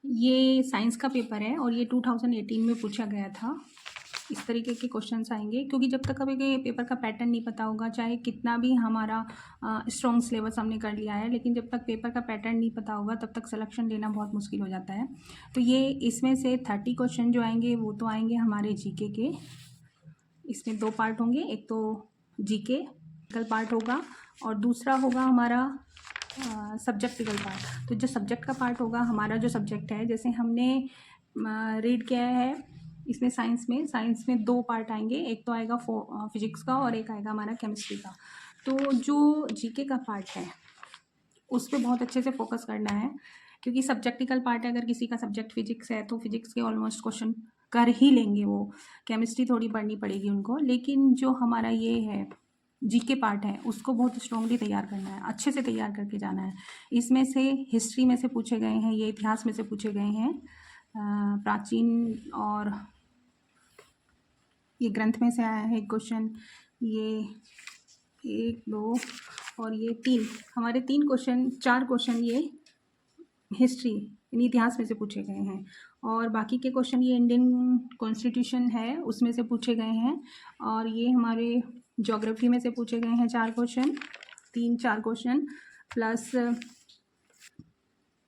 ये साइंस का पेपर है और ये 2018 में पूछा गया था। इस तरीके के क्वेश्चंस आएंगे, क्योंकि जब तक हमें ये पेपर का पैटर्न नहीं पता होगा, चाहे कितना भी हमारा स्ट्रॉन्ग सिलेबस हमने कर लिया है, लेकिन जब तक पेपर का पैटर्न नहीं पता होगा तब तक सिलेक्शन लेना बहुत मुश्किल हो जाता है। तो ये इसमें से 30 क्वेश्चन जो आएंगे वो तो आएंगे हमारे जीके के। इसमें 2 पार्ट होंगे, एक तो जीके कल पार्ट होगा और दूसरा होगा हमारा सब्जेक्टिकल पार्ट। तो जो सब्जेक्ट का पार्ट होगा, हमारा जो सब्जेक्ट है, जैसे हमने रीड किया है इसमें साइंस में 2 पार्ट आएंगे, एक तो आएगा फिजिक्स का और एक आएगा हमारा केमिस्ट्री का। तो जो जीके का पार्ट है उस पर बहुत अच्छे से फोकस करना है, क्योंकि सब्जेक्टिकल पार्ट है, अगर किसी का सब्जेक्ट फिजिक्स है तो फिजिक्स के ऑलमोस्ट क्वेश्चन कर ही लेंगे वो, केमिस्ट्री थोड़ी पढ़नी पड़ेगी उनको। लेकिन जो हमारा ये है जीके पार्ट है उसको बहुत स्ट्रांगली तैयार करना है, अच्छे से तैयार करके जाना है। इसमें से हिस्ट्री में से पूछे गए हैं, ये इतिहास में से पूछे गए हैं, प्राचीन और ये ग्रंथ में से आया है क्वेश्चन, ये 1 2 और ये 3, हमारे 3 क्वेश्चन 4 क्वेश्चन ये हिस्ट्री यानी इतिहास में से पूछे गए हैं, और बाकी के क्वेश्चन ये इंडियन कॉन्स्टिट्यूशन है उसमें से पूछे गए हैं, और ये हमारे ज्योग्राफी में से पूछे गए हैं 4 क्वेश्चन, 3-4 क्वेश्चन, प्लस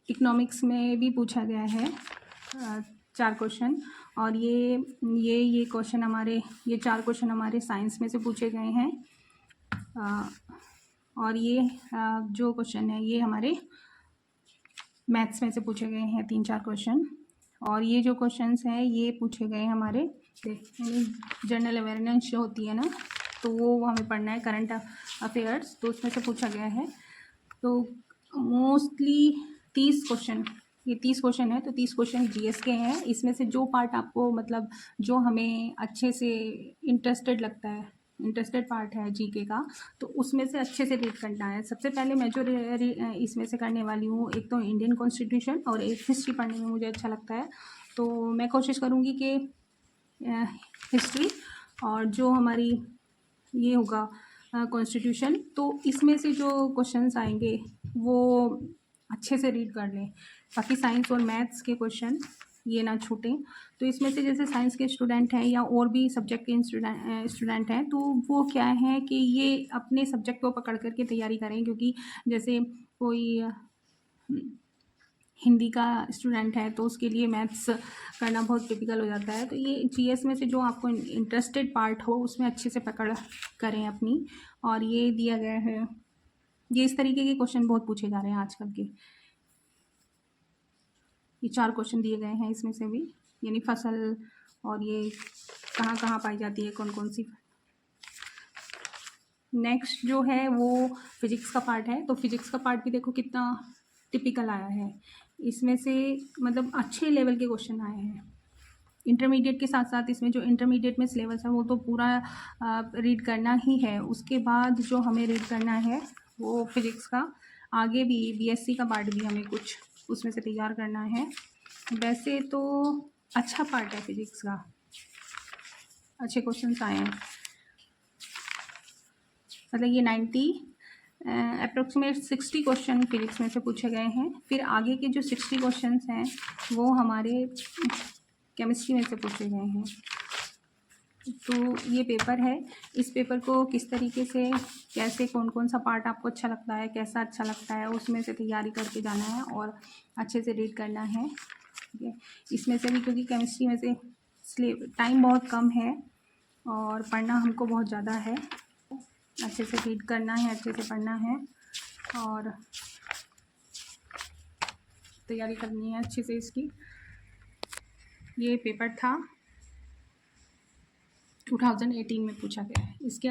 इकोनॉमिक्स में भी पूछा गया है 4 क्वेश्चन, और ये क्वेश्चन हमारे, ये 4 क्वेश्चन हमारे साइंस में से पूछे गए हैं, और ये जो क्वेश्चन है ये हमारे मैथ्स में से पूछे गए हैं 3-4 क्वेश्चन, और ये जो क्वेश्चंस हैं ये पूछे गए हमारे जनरल अवेयरनेस जो होती है ना, तो वो हमें पढ़ना है, करंट अफेयर्स, तो उसमें से पूछा गया है। तो मोस्टली 30 क्वेश्चन, ये 30 क्वेश्चन है, तो 30 क्वेश्चन जीएस के हैं। इसमें से जो पार्ट आपको मतलब जो हमें अच्छे से इंटरेस्टेड पार्ट है जीके का, तो उसमें से अच्छे से रीड करना है। सबसे पहले मैं जो इसमें से करने वाली हूँ, एक तो इंडियन कॉन्स्टिट्यूशन और एक हिस्ट्री पढ़ने में मुझे अच्छा लगता है, तो मैं कोशिश करूँगी कि हिस्ट्री और जो हमारी ये होगा कॉन्स्टिट्यूशन, तो इसमें से जो क्वेश्चंस आएंगे वो अच्छे से रीड कर लें, बाकी साइंस और मैथ्स के क्वेश्चन ये ना छूटें। तो इसमें से जैसे साइंस के स्टूडेंट हैं या और भी सब्जेक्ट के स्टूडेंट हैं, तो वो क्या है कि ये अपने सब्जेक्ट को पकड़ करके तैयारी करें, क्योंकि जैसे कोई हिंदी का स्टूडेंट है तो उसके लिए मैथ्स करना बहुत टिपिकल हो जाता है। तो ये जीएस में से जो आपको इंटरेस्टेड पार्ट हो उसमें अच्छे से पकड़ करें अपनी। और ये दिया गया है, ये इस तरीके के क्वेश्चन बहुत पूछे जा रहे हैं आजकल के। ये 4 क्वेश्चन दिए गए हैं इसमें से भी, यानी फसल और ये कहाँ कहाँ पाई जाती है, कौन कौन सी। नेक्स्ट जो है वो फिजिक्स का पार्ट है, तो फिजिक्स का पार्ट भी देखो कितना टिपिकल आया है, इसमें से मतलब अच्छे लेवल के क्वेश्चन आए हैं। इंटरमीडिएट के साथ साथ इसमें जो इंटरमीडिएट में सिलेबस है वो तो पूरा रीड करना ही है, उसके बाद जो हमें रीड करना है वो फिजिक्स का, आगे भी बीएससी का पार्ट भी हमें कुछ उसमें से तैयार करना है। वैसे तो अच्छा पार्ट है फिजिक्स का, अच्छे क्वेश्चंस आए हैं, मतलब ये 90 अप्रोक्सीमेट 60 क्वेश्चन फिजिक्स में से पूछे गए हैं। फिर आगे के जो 60 क्वेश्चंस हैं वो हमारे केमिस्ट्री में से पूछे गए हैं। तो ये पेपर है, इस पेपर को किस तरीके से, कैसे, कौन कौन सा पार्ट आपको अच्छा लगता है, कैसा अच्छा लगता है, उसमें से तैयारी करके जाना है और अच्छे से रीड करना है। ठीक है, इसमें से भी क्योंकि केमिस्ट्री में से टाइम बहुत कम है और पढ़ना हमको बहुत ज़्यादा है, अच्छे से रीड करना है, अच्छे से पढ़ना है और तैयारी करनी है अच्छे से इसकी। ये पेपर था 2018 में पूछा गया है, इसके